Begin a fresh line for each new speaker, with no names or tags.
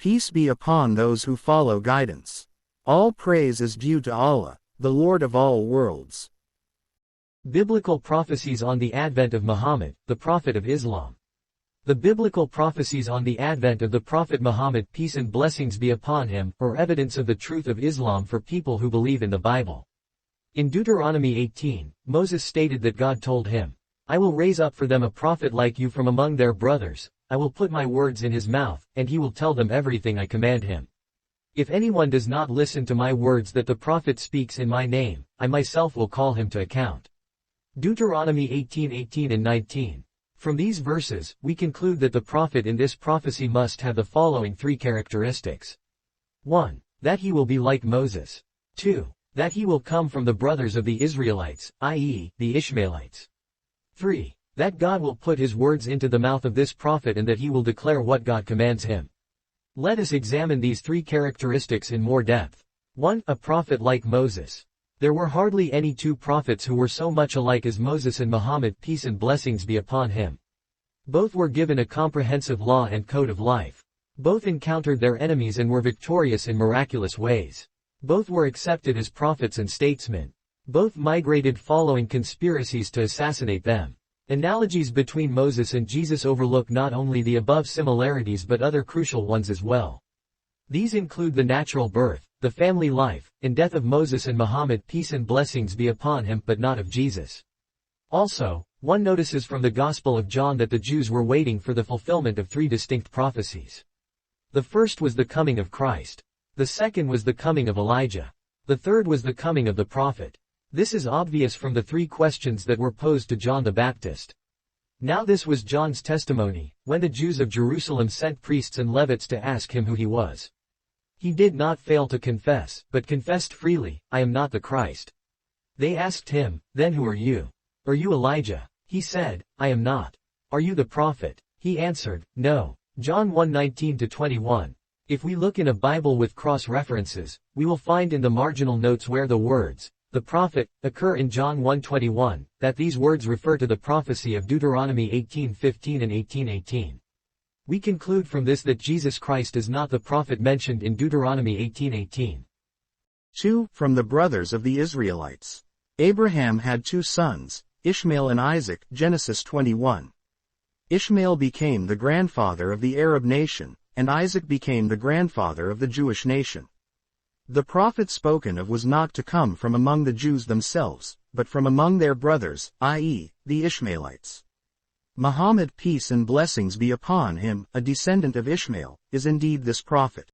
Peace be upon those who follow guidance. All praise is due to Allah, the Lord of all worlds.
Biblical prophecies on the advent of Muhammad, the Prophet of Islam. The biblical prophecies on the advent of the Prophet Muhammad, peace and blessings be upon him, are evidence of the truth of Islam for people who believe in the Bible. In Deuteronomy 18, Moses stated that God told him, "I will raise up for them a prophet like you from among their brothers, I will put my words in his mouth, and he will tell them everything I command him. If anyone does not listen to my words that the prophet speaks in my name, I myself will call him to account." Deuteronomy 18:18 and 19. From these verses, we conclude that the prophet in this prophecy must have the following three characteristics. 1. That he will be like Moses. 2. That he will come from the brothers of the Israelites, i.e., the Ishmaelites. 3. That God will put his words into the mouth of this prophet and that he will declare what God commands him. Let us examine these three characteristics in more depth. 1. A prophet like Moses. There were hardly any two prophets who were so much alike as Moses and Muhammad, peace and blessings be upon him. Both were given a comprehensive law and code of life. Both encountered their enemies and were victorious in miraculous ways. Both were accepted as prophets and statesmen. Both migrated following conspiracies to assassinate them. Analogies between Moses and Jesus overlook not only the above similarities but other crucial ones as well. These include the natural birth, the family life, and death of Moses and Muhammad, peace and blessings be upon him, but not of Jesus. Also, one notices from the Gospel of John that the Jews were waiting for the fulfillment of three distinct prophecies. The first was the coming of Christ. The second was the coming of Elijah. The third was the coming of the prophet. This is obvious from the three questions that were posed to John the Baptist. Now this was John's testimony, when the Jews of Jerusalem sent priests and Levites to ask him who he was. He did not fail to confess, but confessed freely, "I am not the Christ." They asked him, "Then who are you? Are you Elijah?" He said, "I am not." "Are you the prophet?" He answered, "No." John 1:19-21. If we look in a Bible with cross-references, we will find in the marginal notes where the words, "the prophet," occur in John 1:21, that these words refer to the prophecy of Deuteronomy 18:15 and 18:18. We conclude from this that Jesus Christ is not the prophet mentioned in Deuteronomy 18:18.
2. From the brothers of the Israelites. Abraham had two sons, Ishmael and Isaac, Genesis 21. Ishmael became the grandfather of the Arab nation, and Isaac became the grandfather of the Jewish nation. The prophet spoken of was not to come from among the Jews themselves, but from among their brothers, i.e., the Ishmaelites. Muhammad, peace and blessings be upon him, a descendant of Ishmael, is indeed this prophet.